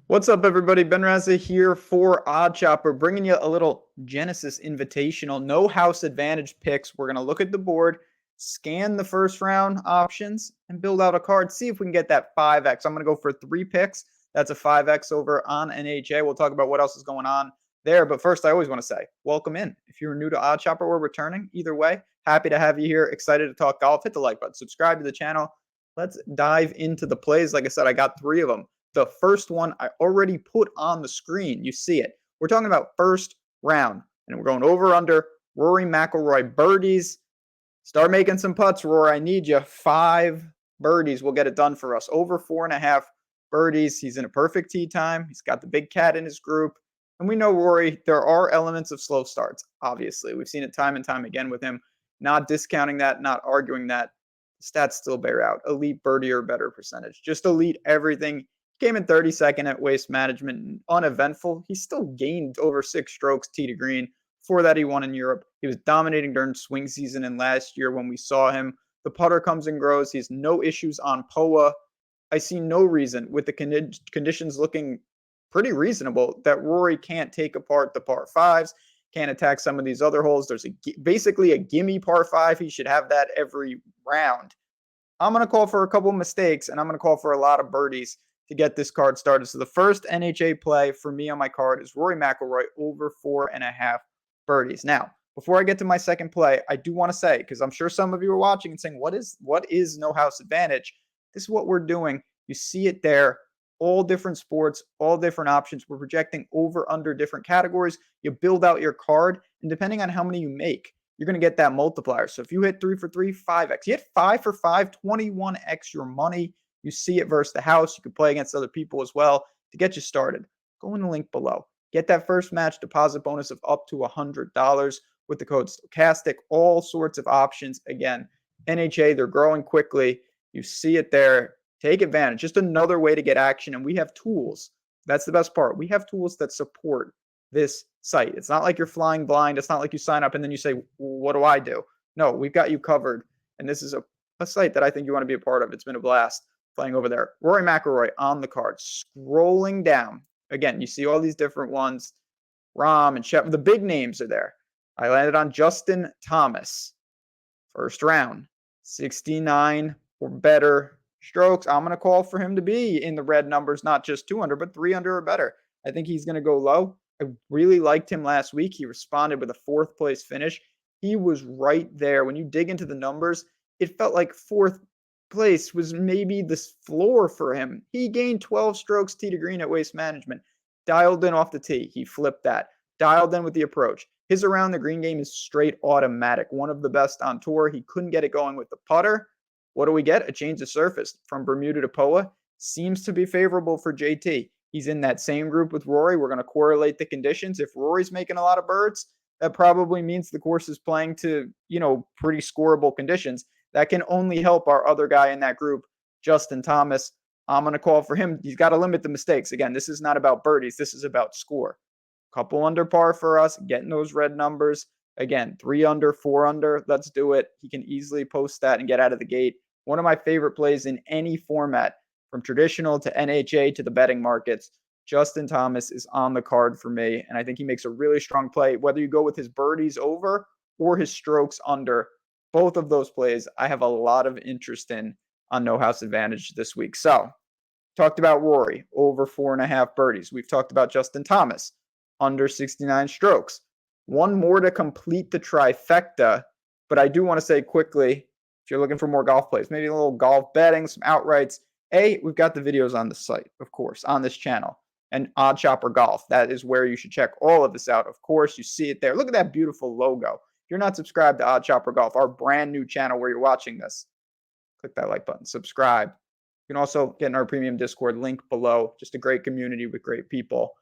What's up, everybody? Ben Raza here for Odd Chopper, bringing you a little Genesis Invitational, no house advantage picks. We're going to look at the board, scan the first round options, and build out a card. See if we can get that 5x. I'm going to go for 3 picks. That's a 5x over on NHA. We'll talk about what else is going on there. But first, I always want to say, welcome in. If you're new to Odd Chopper or returning, either way, happy to have you here. Excited to talk golf. Hit the like button, subscribe to the channel. Let's dive into the plays. Like I said, I got 3 of them. The first one I already put on the screen. You see it. We're talking about first round, and we're going over under Rory McIlroy birdies. Start making some putts, Rory. I need you. 5 birdies will get it done for us. Over 4.5 birdies. He's in a perfect tee time. He's got the big cat in his group. And we know Rory, there are elements of slow starts, obviously. We've seen it time and time again with him. Not discounting that, not arguing that. Stats still bear out. Elite birdie or better percentage. Just elite everything. Came in 32nd at Waste Management, uneventful. He still gained over 6 strokes tee to green. Before that, he won in Europe. He was dominating during swing season and last year when we saw him. The putter comes and grows. He has no issues on POA. I see no reason, with the conditions looking pretty reasonable, that Rory can't take apart the par 5s, can't attack some of these other holes. There's basically a gimme par 5. He should have that every round. I'm going to call for a couple mistakes, and I'm going to call for a lot of birdies to get this card started. So the first NHA play for me on my card is Rory McIlroy over 4.5 birdies. Now, before I get to my second play, I do want to say, because I'm sure some of you are watching and saying, what is no house advantage? This is what we're doing. You see it there. All different sports, all different options. We're projecting over under different categories. You build out your card, and depending on how many you make, you're going to get that multiplier. So if you hit 3 for 3, 5x. You hit 5 for 5, 21x your money. You see it versus the house. You can play against other people as well to get you started. Go in the link below. Get that first match deposit bonus of up to $100 with the code Stochastic. All sorts of options. Again, NHA, they're growing quickly. You see it there. Take advantage. Just another way to get action. And we have tools. That's the best part. We have tools that support this site. It's not like you're flying blind. It's not like you sign up and then you say, what do I do? No, we've got you covered. And this is a site that I think you want to be a part of. It's been a blast playing over there. Rory McIlroy on the card, scrolling down. Again, you see all these different ones. Rahm and Shep, the big names are there. I landed on Justin Thomas. First round, 69 or better strokes. I'm going to call for him to be in the red numbers, not just 200, but 300 or better. I think he's going to go low. I really liked him last week. He responded with a 4th place finish. He was right there. When you dig into the numbers, it felt like 4th place was maybe the floor for him. He gained 12 strokes tee to green at Waste Management. Dialed in off the tee. He flipped that. Dialed in with the approach. His around the green game is straight automatic. One of the best on tour. He couldn't get it going with the putter. What do we get? A change of surface from Bermuda to POA. Seems to be favorable for JT. He's in that same group with Rory. We're going to correlate the conditions. If Rory's making a lot of birds, that probably means the course is playing to, pretty scoreable conditions. That can only help our other guy in that group, Justin Thomas. I'm going to call for him. He's got to limit the mistakes. Again, this is not about birdies. This is about score. Couple under par for us, getting those red numbers. Again, 3 under, 4 under. Let's do it. He can easily post that and get out of the gate. One of my favorite plays in any format, from traditional to NHA to the betting markets. Justin Thomas is on the card for me, and I think he makes a really strong play. Whether you go with his birdies over or his strokes under, both of those plays I have a lot of interest in on No House Advantage this week. So, talked about Rory, over 4.5 birdies. We've talked about Justin Thomas, under 69 strokes. One more to complete the trifecta, but I do want to say quickly, if you're looking for more golf plays, maybe a little golf betting, some outrights, we've got the videos on the site, of course, on this channel, and Odd Chopper Golf. That is where you should check all of this out. Of course, you see it there. Look at that beautiful logo. If you're not subscribed to Odd Chopper Golf, our brand new channel where you're watching this, click that like button, subscribe. You can also get in our premium Discord, link below. Just a great community with great people.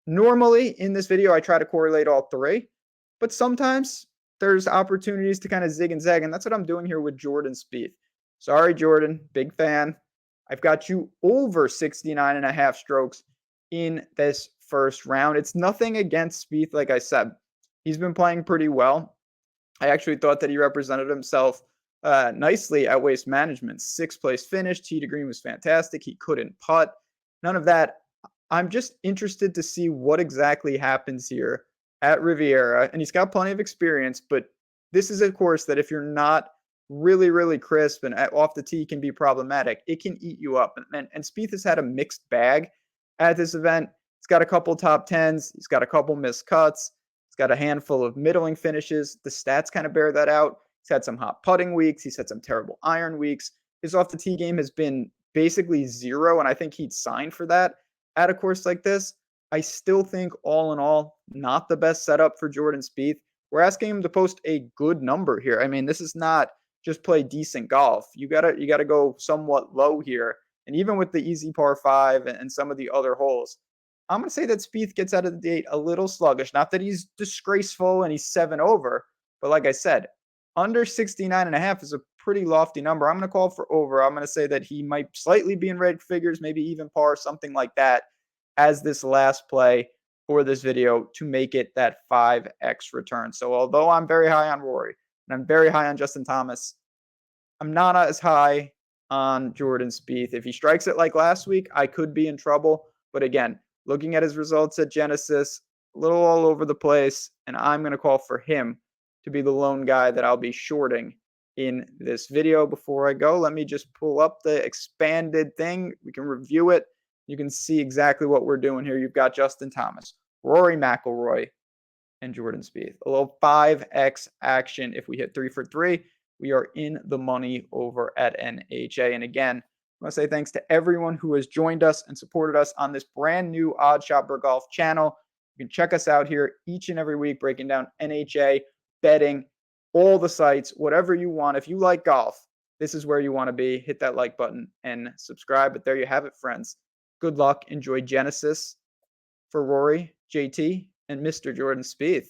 Normally, in this video, I try to correlate all 3, but sometimes there's opportunities to kind of zig and zag, and that's what I'm doing here with Jordan Spieth. Sorry, Jordan, big fan. I've got you over 69.5 strokes in this first round. It's nothing against Spieth, like I said. He's been playing pretty well. I actually thought that he represented himself nicely at Waste Management. 6th place finish. Tee to green was fantastic. He couldn't putt. None of that I'm just interested to see what exactly happens here at Riviera, and he's got plenty of experience, but this is a course that if you're not really, really crisp and off the tee can be problematic, it can eat you up. And Spieth has had a mixed bag at this event. He's got a couple top tens, he's got a couple missed cuts, he's got a handful of middling finishes. The stats kind of bear that out. He's had some hot putting weeks, he's had some terrible iron weeks. His off the tee game has been basically zero, and I think he'd sign for that at a course like this. I still think, all in all, not the best setup for Jordan Spieth. We're asking him to post a good number here. I mean, this is not just play decent golf. You gotta go somewhat low here. And even with the easy par five and some of the other holes, I'm gonna say that Spieth gets out of the gate a little sluggish. Not that he's disgraceful and he's 7 over, but like I said, under 69.5 is a pretty lofty number. I'm gonna call for over. I'm gonna say that he might slightly be in red figures, maybe even par, something like that, as this last play for this video to make it that 5x return. So although I'm very high on Rory and I'm very high on Justin Thomas, I'm not as high on Jordan Spieth. If he strikes it like last week, I could be in trouble. But again, looking at his results at Genesis, a little all over the place, and I'm going to call for him to be the lone guy that I'll be shorting in this video. Before I go, let me just pull up the expanded thing. We can review it. You can see exactly what we're doing here. You've got Justin Thomas, Rory McIlroy, and Jordan Spieth. A little 5x action. If we hit 3 for 3, we are in the money over at NHA. And again, I want to say thanks to everyone who has joined us and supported us on this brand new Odd Shopper Golf channel. You can check us out here each and every week, breaking down NHA, betting, all the sites, whatever you want. If you like golf, this is where you want to be. Hit that like button and subscribe. But there you have it, friends. Good luck. Enjoy Genesis for Rory, JT, and Mr. Jordan Spieth.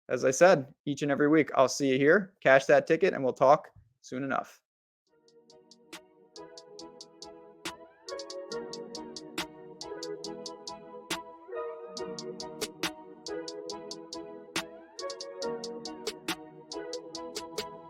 As I said, each and every week, I'll see you here. Cash that ticket, and we'll talk soon enough.